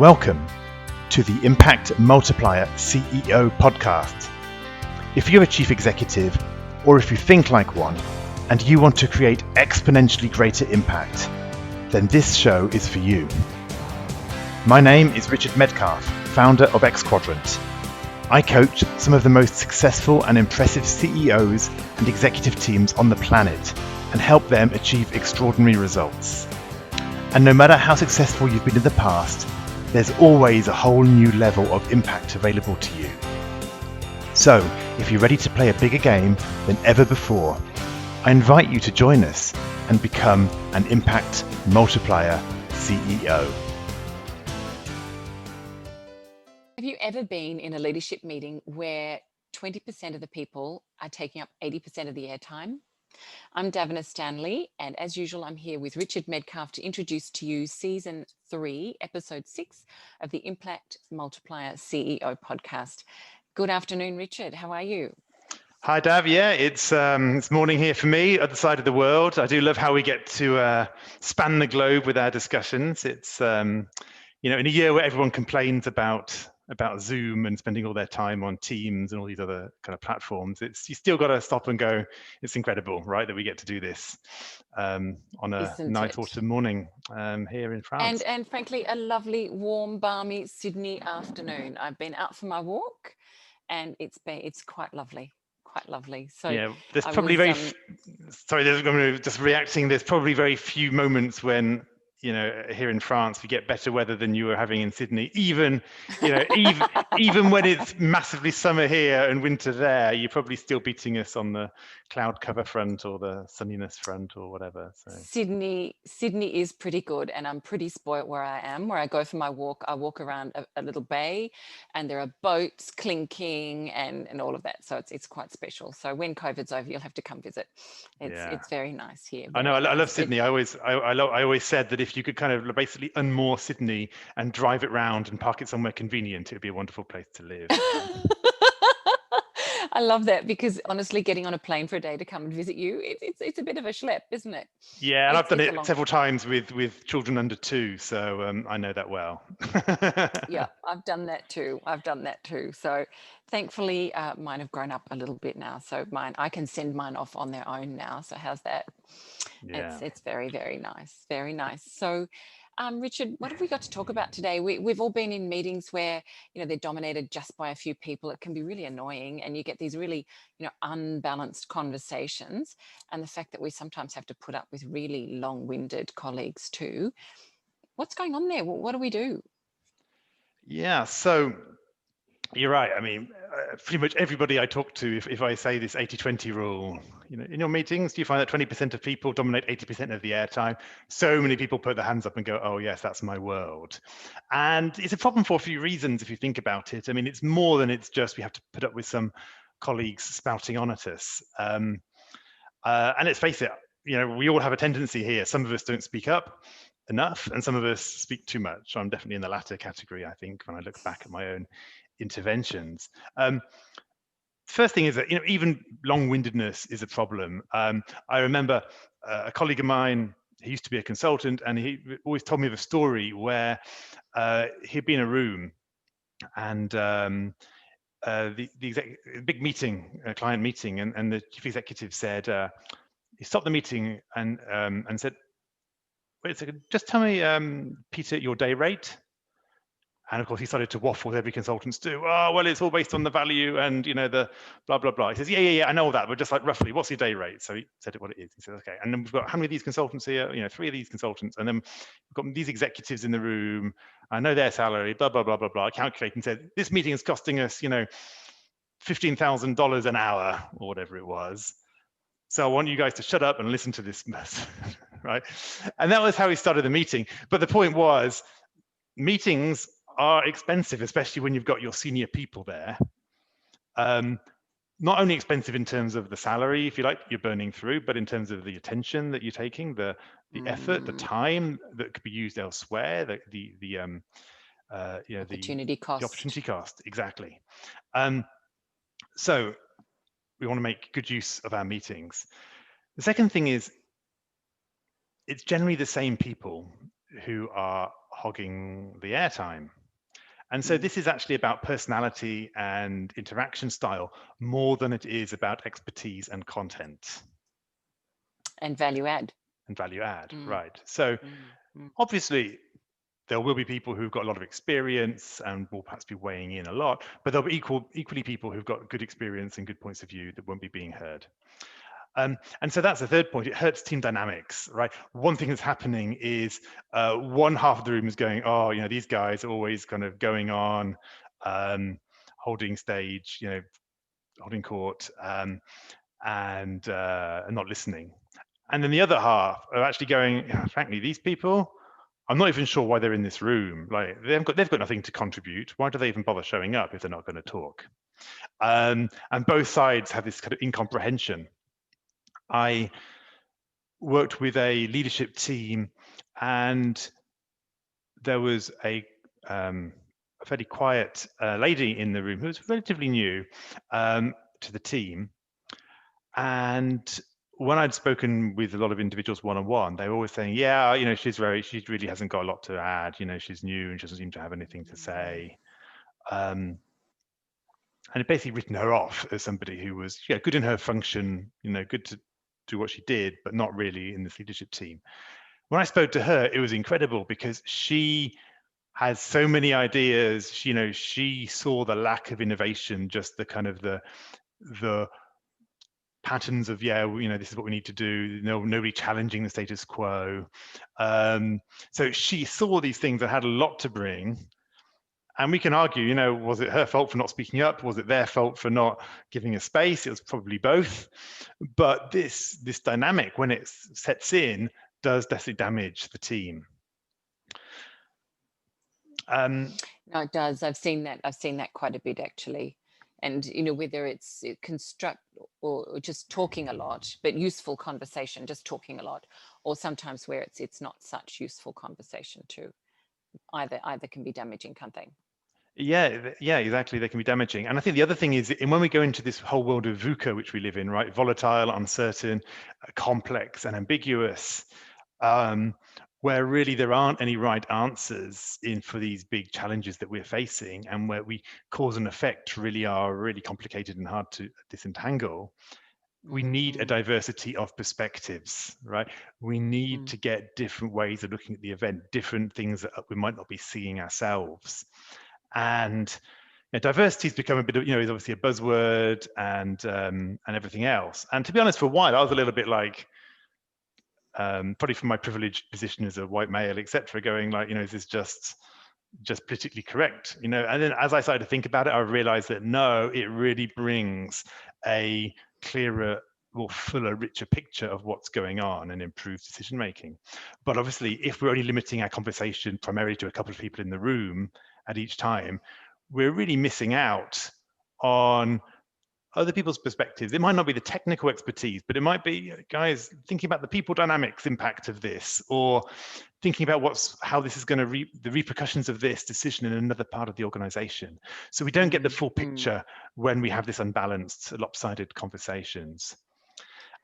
Welcome to the Impact Multiplier CEO podcast. If you're a chief executive, or if you think like one, and you want to create exponentially greater impact, then this show is for you. My name is Richard Medcalf, founder of X Quadrant. I coach some of the most successful and impressive CEOs and executive teams on the planet and help them achieve extraordinary results. And no matter how successful you've been in the past, there's always a whole new level of impact available to you. So, if you're ready to play a bigger game than ever before, I invite you to join us and become an Impact Multiplier CEO. Have you ever been in a leadership meeting where 20% of the people are taking up 80% of the airtime? I'm Davina Stanley, and as usual, I'm here with Richard Medcalf to introduce to you Season 3, Episode 6 of the Impact Multiplier CEO podcast. Good afternoon, Richard. How are you? Hi, Dav. Yeah, it's morning here for me, other side of the world. I do love how we get to span the globe with our discussions. It's in a year where everyone complains about Zoom and spending all their time on Teams and all these other kind of platforms, you still got to stop and go. It's incredible, right, that we get to do this on a nice autumn morning here in France. And frankly, a lovely, warm, balmy Sydney afternoon. I've been out for my walk, and it's quite lovely. Quite lovely. So yeah, there's probably just reacting. There's probably very few moments when here in France we get better weather than you were having in Sydney. Even when it's massively summer here and winter there, you're probably still beating us on the cloud cover front or the sunniness front or whatever. So Sydney is pretty good, and I'm pretty spoilt where I am. Where I go for my walk, I walk around a little bay, and there are boats clinking and all of that. So it's quite special. So when COVID's over, you'll have to come visit. It's very nice here. I know. I love Sydney. I always said that if you could kind of basically unmoor Sydney and drive it round and park it somewhere convenient, it would be a wonderful place to live. I love that, because honestly, getting on a plane for a day to come and visit you, it's a bit of a schlep, isn't it? Yeah, and I've done it several times with children under 2, so I know that well. Yeah, I've done that too. So thankfully, mine have grown up a little bit now. So I can send mine off on their own now. So how's that? Yeah. It's very, very nice. Very nice. So Richard, what have we got to talk about today? We've all been in meetings where, they're dominated just by a few people. It can be really annoying, and you get these really, unbalanced conversations, and the fact that we sometimes have to put up with really long-winded colleagues too. What's going on there? What do we do? Yeah, so you're right. I mean, pretty much everybody I talk to, if I say this 80-20 rule, in your meetings, do you find that 20% of people dominate 80% of the airtime? So many people put their hands up and go, oh, yes, that's my world. And it's a problem for a few reasons, if you think about it. I mean, it's more than it's just we have to put up with some colleagues spouting on at us. And let's face it, we all have a tendency here. Some of us don't speak up enough, and some of us speak too much. I'm definitely in the latter category, I think, when I look back at my own interventions. First thing is that even long-windedness is a problem. I remember a colleague of mine, he used to be a consultant, and he always told me of a story where he'd be in a room, and the big meeting, a client meeting, and the chief executive said, he stopped the meeting and said, wait a second, just tell me, Peter, your day rate. And of course, he started to waffle, as every consultants do. Oh, well, it's all based on the value and, the blah, blah, blah. He says, yeah, I know all that, but just like roughly, what's your day rate? So he said what it is. He said, okay. And then we've got how many of these consultants here? 3 of these consultants. And then we've got these executives in the room. I know their salary, blah, blah, blah, blah, blah. I calculated and said, this meeting is costing us, $15,000 an hour or whatever it was. So I want you guys to shut up and listen to this mess, right? And that was how he started the meeting. But the point was, meetings are expensive, especially when you've got your senior people there. Not only expensive in terms of the salary, if you like, you're burning through, but in terms of the attention that you're taking, the effort, the time that could be used elsewhere, the opportunity cost. The opportunity cost, exactly. So we want to make good use of our meetings. The second thing is, it's generally the same people who are hogging the airtime. And so this is actually about personality and interaction style more than it is about expertise and content. And value add. And value add, right. So obviously, there will be people who've got a lot of experience and will perhaps be weighing in a lot, but there'll be equally people who've got good experience and good points of view that won't be being heard. And so that's the third point. It hurts team dynamics, right? One thing that's happening is one half of the room is going, oh, you know, these guys are always kind of going on, holding stage, you know, holding court, and not listening. And then the other half are actually going, yeah, frankly, these people, I'm not even sure why they're in this room. Like they've got nothing to contribute. Why do they even bother showing up if they're not going to talk? And both sides have this kind of incomprehension. I worked with a leadership team, and there was a fairly quiet lady in the room who was relatively new to the team. And when I'd spoken with a lot of individuals one-on-one, they were always saying, yeah, you know, she really hasn't got a lot to add. You know, she's new and she doesn't seem to have anything to say. And it basically written her off as somebody who was, yeah, good in her function, you know, good to do what she did, but not really in this leadership team. When I spoke to her, it was incredible because she has so many ideas. You know, she saw the lack of innovation, just the kind of the patterns of, yeah, you know, this is what we need to do. Nobody challenging the status quo. So she saw these things that had a lot to bring. And we can argue, you know, was it her fault for not speaking up? Was it their fault for not giving a space? It was probably both. But this dynamic, when it sets in, does definitely damage the team. No, it does. I've seen that quite a bit, actually. And, you know, whether it's construct or just talking a lot, but useful conversation, just talking a lot, or sometimes where it's not such useful conversation too. Either can be damaging, can't they? Yeah, exactly. They can be damaging. And I think the other thing is, when we go into this whole world of VUCA, which we live in, right? Volatile, uncertain, complex, and ambiguous, where really there aren't any right answers for these big challenges that we're facing, and where cause and effect really are really complicated and hard to disentangle. We need a diversity of perspectives, right? We need to get different ways of looking at the event, different things that we might not be seeing ourselves. And you know, diversity has become a bit of, you know, is obviously a buzzword and everything else. And to be honest, for a while, I was a little bit like, probably from my privileged position as a white male, etc., going like, you know, is this just politically correct, you know? And then as I started to think about it, I realized that no, it really brings a clearer, more fuller, richer picture of what's going on and improved decision making. But obviously, if we're only limiting our conversation primarily to a couple of people in the room at each time, we're really missing out on other people's perspectives. It might not be the technical expertise, but it might be guys thinking about the people dynamics impact of this, or thinking about how this is going to the repercussions of this decision in another part of the organization. So we don't get the full picture when we have this unbalanced, lopsided conversations.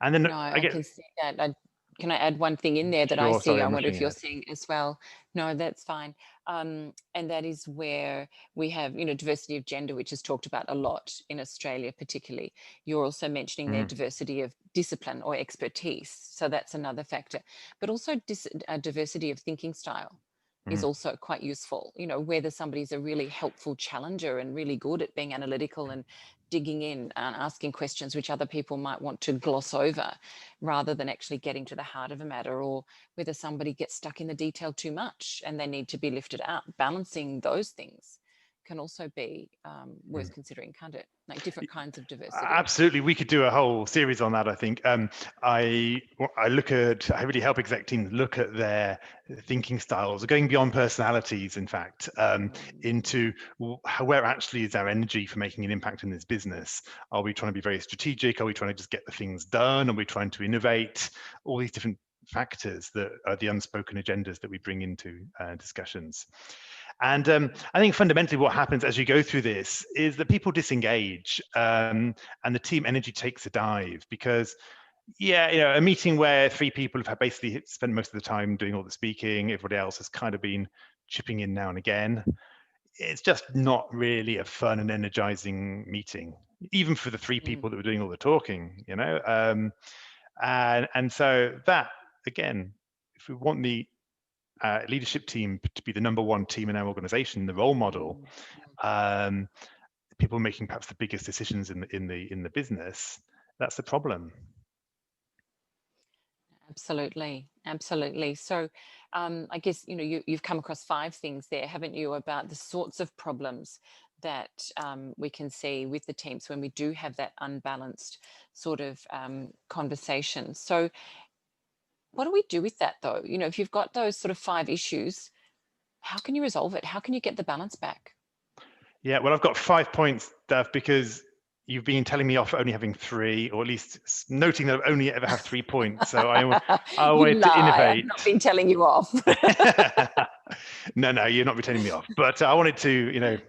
And then no, I can see that. Can I add one thing in there that I see? Sorry, I wonder if you're seeing as well. No, that's fine. And that is where we have, you know, diversity of gender, which is talked about a lot in Australia, particularly. You're also mentioning their diversity of discipline or expertise. So that's another factor. But also diversity of thinking style is also quite useful. You know, whether somebody's a really helpful challenger and really good at being analytical and digging in and asking questions which other people might want to gloss over rather than actually getting to the heart of a matter, or whether somebody gets stuck in the detail too much and they need to be lifted out. Balancing those things can also be worth considering, can't it? Like different kinds of diversity. Absolutely, we could do a whole series on that. I think I really help exec teams look at their thinking styles, going beyond personalities, in fact, into where actually is our energy for making an impact in this business. Are we trying to be very strategic? Are we trying to just get the things done? Are we trying to innovate? All these different factors that are the unspoken agendas that we bring into discussions. And I think fundamentally what happens as you go through this is that people disengage and the team energy takes a dive, because yeah, you know, a meeting where 3 people have basically spent most of the time doing all the speaking, everybody else has kind of been chipping in now and again. It's just not really a fun and energizing meeting, even for the three people that were doing all the talking, you know. And so that, again, if we want the leadership team to be the #1 team in our organization, the role model, people making perhaps the biggest decisions in the business, that's the problem. Absolutely. So I guess, you've come across 5 things there, haven't you, about the sorts of problems that we can see with the teams when we do have that unbalanced sort of conversation. So what do we do with that, though? If you've got those sort of 5 issues, how can you resolve it? How can you get the balance back? Yeah, well, I've got 5 points, Dav, because you've been telling me off for only having 3, or at least noting that I only ever have 3 points. So I You wanted to lie. innovate. I've not been telling you off. No, you're not be telling me off. But I wanted to,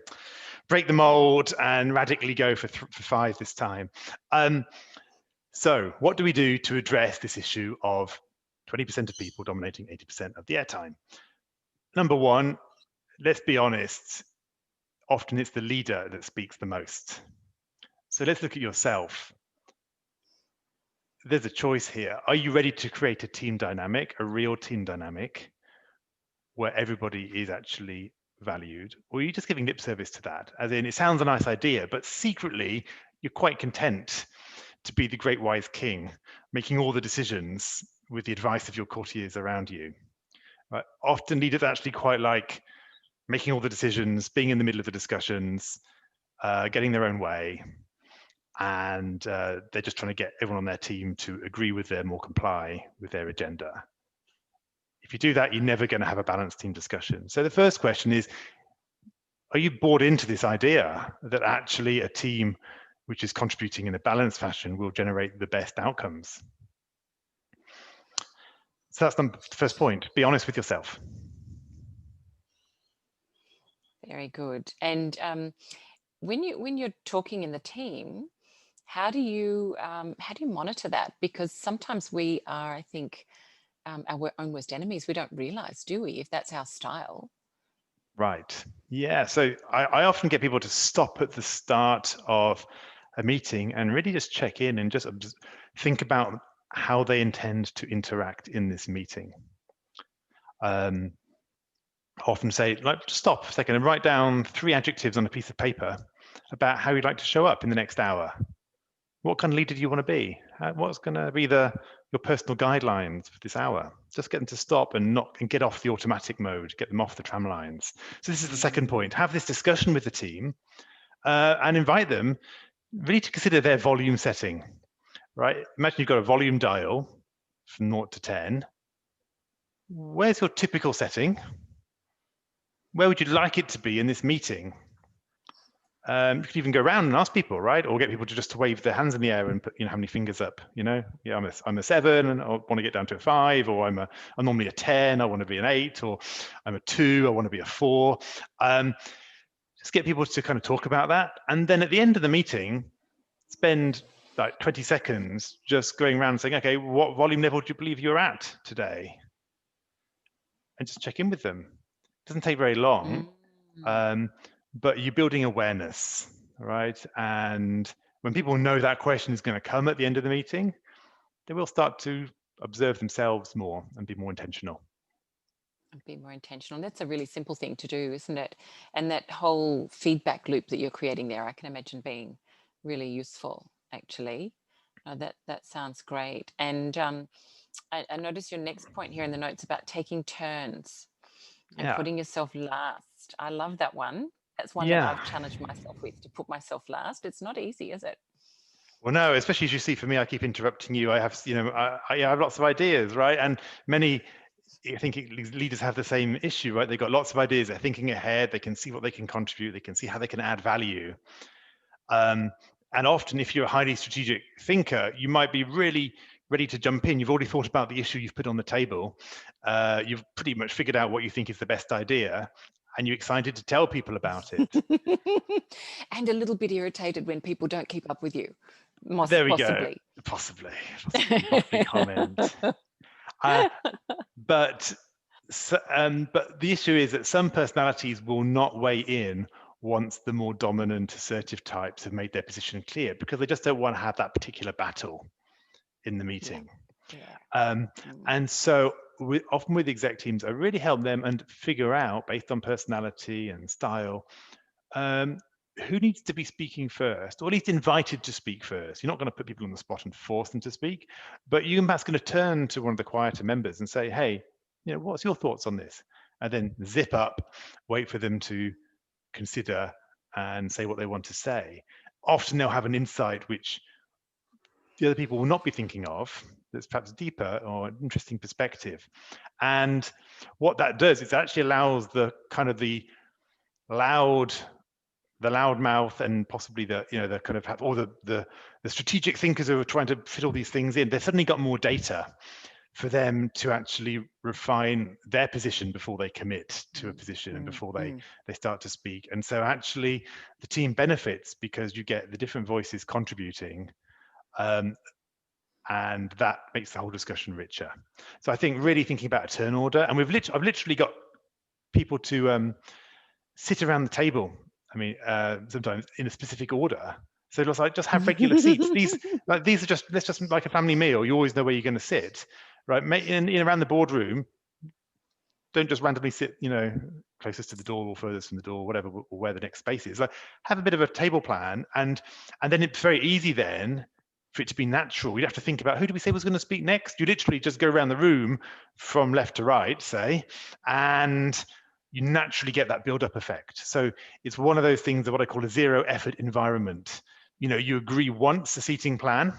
break the mold and radically go for 5 this time. So what do we do to address this issue of 20% of people dominating 80% of the airtime? Number 1, let's be honest, often it's the leader that speaks the most. So let's look at yourself. There's a choice here. Are you ready to create a team dynamic, a real team dynamic, where everybody is actually valued? Or are you just giving lip service to that? As in, it sounds a nice idea, but secretly, you're quite content to be the great wise king, making all the decisions with the advice of your courtiers around you. Right? Often leaders actually quite like making all the decisions, being in the middle of the discussions, getting their own way, and they're just trying to get everyone on their team to agree with them or comply with their agenda. If you do that, you're never going to have a balanced team discussion. So the first question is, are you bought into this idea that actually a team which is contributing in a balanced fashion will generate the best outcomes? So that's the first point. Be honest with yourself. Very good. And when you're talking in the team, how do you monitor that? Because sometimes we are, I think, our own worst enemies. We don't realize, do we, if that's our style? Right. Yeah. So I often get people to stop at the start of a meeting and really just check in and just think about how they intend to interact in this meeting. Often say, like, stop a second and write down 3 adjectives on a piece of paper about how you'd like to show up in the next hour. What kind of leader do you want to be? What's going to be your personal guidelines for this hour? Just get them to stop and get off the automatic mode, get them off the tram lines. So this is the second point. Have this discussion with the team and invite them really to consider their volume setting, right? Imagine you've got a volume dial from 0 to 10. Where's your typical setting? Where would you like it to be in this meeting? You could even go around and ask people, right? Or get people to just wave their hands in the air and put, how many fingers up, Yeah, I'm a 7 and I want to get down to a 5, or I'm normally a 10, I want to be an 8, or I'm a 2, I want to be a 4. Just get people to kind of talk about that. And then at the end of the meeting, spend like 20 seconds just going around and saying, okay, what volume level do you believe you're at today? And just check in with them. It doesn't take very long. But you're building awareness, right? And when people know that question is going to come at the end of the meeting, they will start to observe themselves more and be more intentional. Be more intentional. That's a really simple thing to do, isn't it? And that whole feedback loop that you're creating there, I can imagine being really useful, actually. That sounds great. And I noticed your next point here in the notes about taking turns and putting yourself last. I love that one. That's one that I've challenged myself with, to put myself last. It's not easy, is it? Well, no, especially as you see, for me, I keep interrupting you. I have, I have lots of ideas, right? And many, I think leaders have the same issue, right? They've got lots of ideas. They're thinking ahead. They can see what they can contribute. They can see how they can add value. And often, if you're a highly strategic thinker, you might be really ready to jump in. You've already thought about the issue you've put on the table. You've pretty much figured out what you think is the best idea, and you're excited to tell people about it. And a little bit irritated when people don't keep up with you. There we possibly. go. Possibly comment. But So, but the issue is that some personalities will not weigh in once the more dominant assertive types have made their position clear, because they just don't want to have that particular battle in the meeting. Yeah. And so often with exec teams, I really help them and figure out, based on personality and style, who needs to be speaking first, or at least invited to speak first. You're not going to put people on the spot and force them to speak, but you're perhaps going to turn to one of the quieter members and say, hey, what's your thoughts on this? And then zip up, wait for them to consider and say what they want to say. Often they'll have an insight which the other people will not be thinking of, that's perhaps deeper or an interesting perspective. And what that does is actually allows the kind of the loud mouth and possibly the the kind of all the strategic thinkers who are trying to fit all these things in, they've suddenly got more data for them to actually refine their position before they commit to a position and before they start to speak. And so actually the team benefits because you get the different voices contributing, and that makes the whole discussion richer. So I think really thinking about a turn order, and I've literally got people to sit around the table. I mean, sometimes in a specific order. So it's like just have regular seats. These are just, let's just like a family meal. You always know where you're going to sit, right? In around the boardroom. Don't just randomly sit, closest to the door or furthest from the door, whatever, or where the next space is. Like, have a bit of a table plan, and then it's very easy then for it to be natural. You'd have to think about, who do we say was going to speak next? You literally just go around the room from left to right, say, and you naturally get that build-up effect. So it's one of those things of what I call a zero effort environment. You agree once a seating plan,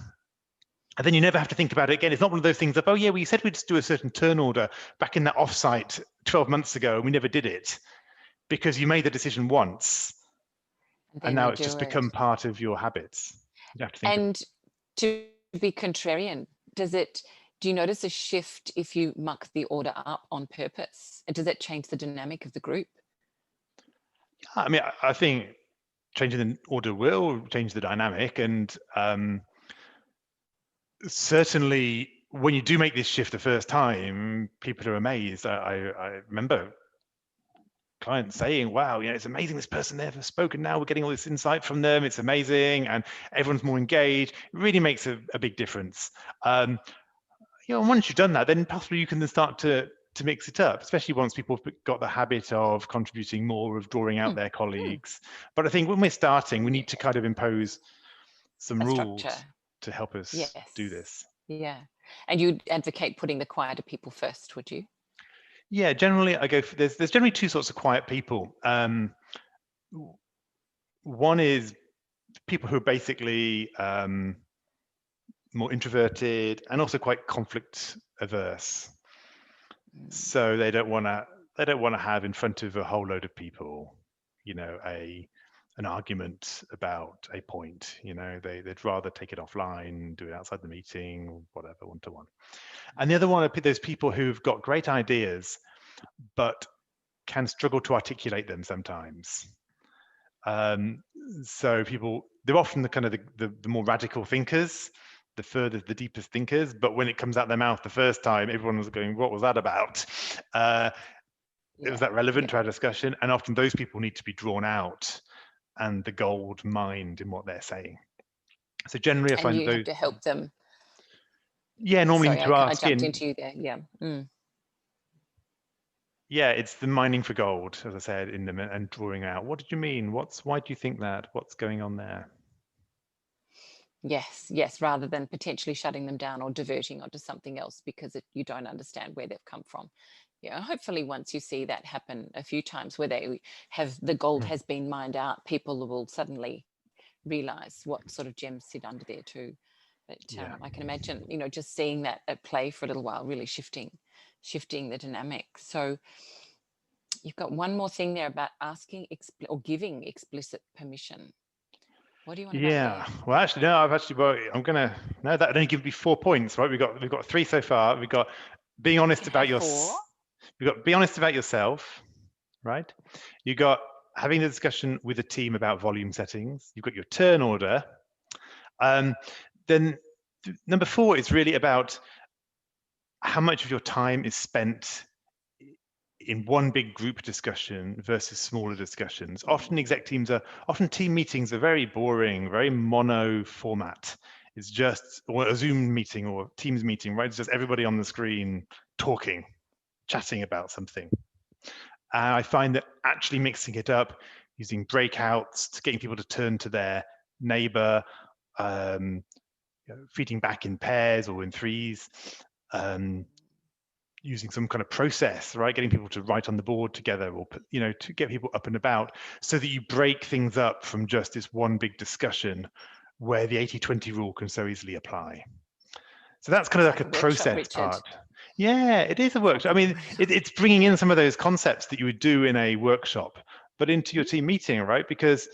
and then you never have to think about it again. It's not one of those things of, oh yeah, we said we'd just do a certain turn order back in that offsite 12 months ago, and we never did it, because you made the decision once, and now it's just become part of your habits. You have to think. And to be contrarian, do you notice a shift if you muck the order up on purpose? And does that change the dynamic of the group? I mean, I think changing the order will change the dynamic, and certainly when you do make this shift the first time, people are amazed. I remember clients saying, wow, it's amazing this person never spoken, now we're getting all this insight from them, it's amazing, and everyone's more engaged. It really makes a big difference. And once you've done that, then possibly you can then start to mix it up, especially once people have got the habit of contributing more, of drawing out their colleagues. But I think when we're starting, we need to kind of impose some rules to help us do this. Yeah. And you'd advocate putting the quieter people first, would you? Yeah, generally I go for, there's generally two sorts of quiet people. One is people who are basically more introverted and also quite conflict averse. So they don't want to have in front of a whole load of people, an argument about a point. They'd rather take it offline, do it outside the meeting, whatever, one-to-one. And the other one are those people who've got great ideas, but can struggle to articulate them sometimes. So they're often the kind of the more radical thinkers, the deepest thinkers, but when it comes out their mouth the first time, everyone was going, what was that about? Was that relevant to our discussion? And often those people need to be drawn out and the gold mined in what they're saying. So generally I find you have to help them. Yeah, normally Sorry, I jumped into you there. Yeah. Yeah, it's the mining for gold, as I said, in them, and drawing out. What did you mean? Why do you think that? What's going on there? Yes, rather than potentially shutting them down or diverting onto something else because you don't understand where they've come from. Yeah, hopefully once you see that happen a few times where the gold has been mined out, people will suddenly realize what sort of gems sit under there too. But I can imagine, just seeing that at play for a little while, really shifting the dynamic. So you've got one more thing there about asking or giving explicit permission. What do you want about that? Well, actually, no, that would only give me 4 points, right? We've got 3 so far. We've got being honest about we've got be honest about yourself, right? You got having a discussion with a team about volume settings. You've got your turn order. Then number 4 is really about how much of your time is spent in one big group discussion versus smaller discussions. Often team meetings are very boring, very mono format. It's just, or a Zoom meeting or Teams meeting, right? It's just everybody on the screen talking, chatting about something. And I find that actually mixing it up, using breakouts, getting people to turn to their neighbor, feeding back in pairs or in threes, using some kind of process, right? Getting people to write on the board together, or to get people up and about, so that you break things up from just this one big discussion where the 80-20 rule can so easily apply. So that's kind of like a process part. Yeah, it is a workshop. I mean, it's bringing in some of those concepts that you would do in a workshop, but into your team meeting, right? Because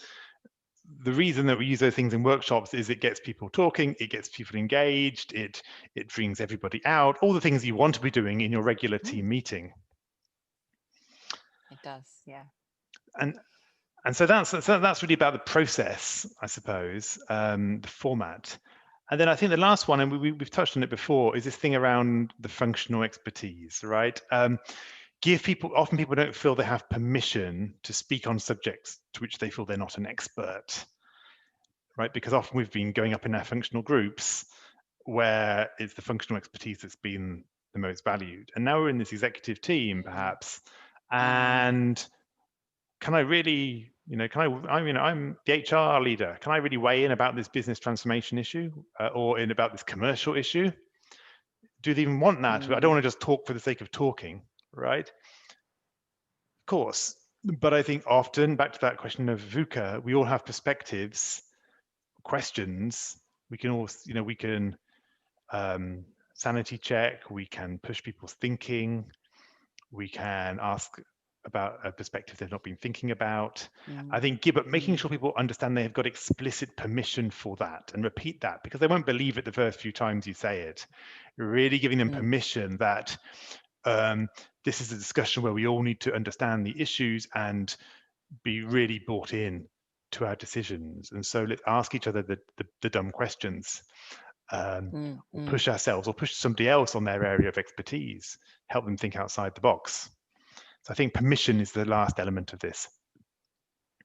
the reason that we use those things in workshops is it gets people talking, it gets people engaged, it brings everybody out, all the things you want to be doing in your regular team meeting. It does, yeah. And so that's really about the process, I suppose, the format. And then I think the last one, and we've touched on it before, is this thing around the functional expertise, right? Often people don't feel they have permission to speak on subjects to which they feel they're not an expert, right? Because often we've been going up in our functional groups where it's the functional expertise that's been the most valued. And now we're in this executive team, perhaps, and can I really, I'm the HR leader. Can I really weigh in about this business transformation issue or about this commercial issue? Do they even want that? I don't want to just talk for the sake of talking, right? Of course, but I think often, back to that question of VUCA, we all have perspectives, questions. We can all, we can sanity check, we can push people's thinking, we can ask about a perspective they've not been thinking about. I think, but making sure people understand they have got explicit permission for that, and repeat that, because they won't believe it the first few times you say it. You're really giving them permission that this is a discussion where we all need to understand the issues and be really bought in to our decisions. And so let's ask each other the dumb questions, or push ourselves or push somebody else on their area of expertise, help them think outside the box. So I think permission is the last element of this.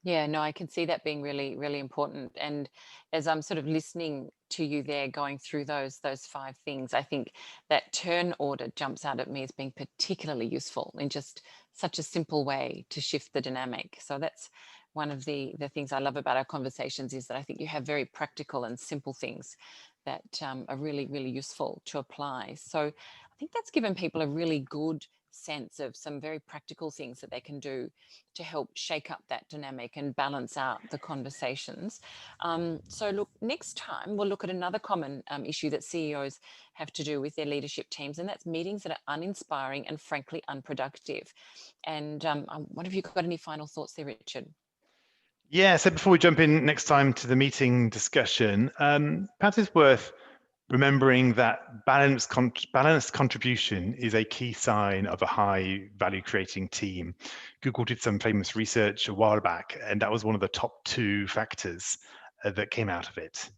Yeah, no, I can see that being really, really important. And as I'm sort of listening to you there, going through those 5 things, I think that turn order jumps out at me as being particularly useful in just such a simple way to shift the dynamic. So that's one of the things I love about our conversations, is that I think you have very practical and simple things that are really, really useful to apply. So I think that's given people a really good sense of some very practical things that they can do to help shake up that dynamic and balance out the conversations. So look, next time we'll look at another common issue that CEOs have to do with their leadership teams, and that's meetings that are uninspiring and frankly unproductive. And I wonder if you've got any final thoughts there, Richard? Yeah, so before we jump in next time to the meeting discussion, perhaps it's worth remembering that balanced contribution is a key sign of a high value creating team. Google did some famous research a while back, and that was one of the top 2 factors that came out of it.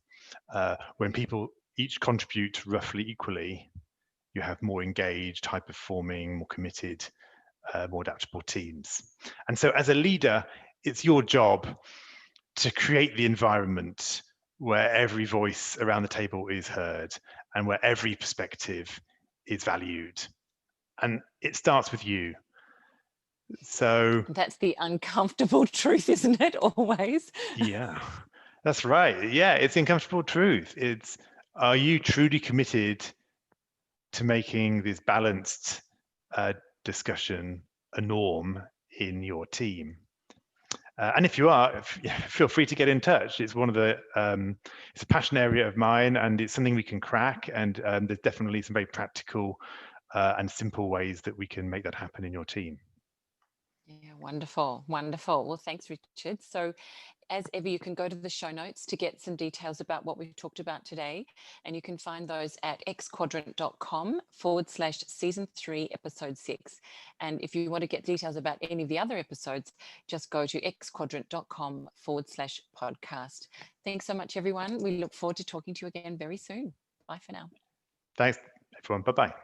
When people each contribute roughly equally, you have more engaged, high performing, more committed, more adaptable teams. And so as a leader, it's your job to create the environment where every voice around the table is heard and where every perspective is valued. And it starts with you. So that's the uncomfortable truth, isn't it? Always. Yeah, that's right. Yeah, it's the uncomfortable truth. It's, are you truly committed to making this balanced discussion a norm in your team? And if you are, feel free to get in touch. It's one of the, it's a passion area of mine, and it's something we can crack. And there's definitely some very practical and simple ways that we can make that happen in your team. Yeah, wonderful, wonderful. Well, thanks, Richard. So as ever, you can go to the show notes to get some details about what we've talked about today. And you can find those at xquadrant.com/season 3, episode 6. And if you want to get details about any of the other episodes, just go to xquadrant.com/podcast. Thanks so much, everyone. We look forward to talking to you again very soon. Bye for now. Thanks, everyone. Bye-bye.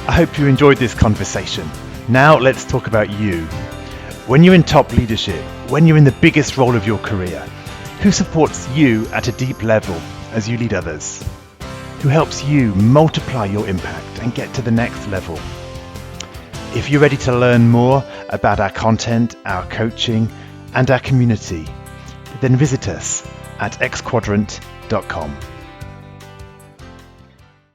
I hope you enjoyed this conversation. Now let's talk about you. When you're in top leadership, when you're in the biggest role of your career, who supports you at a deep level as you lead others? Who helps you multiply your impact and get to the next level? If you're ready to learn more about our content, our coaching, and our community, then visit us at xquadrant.com.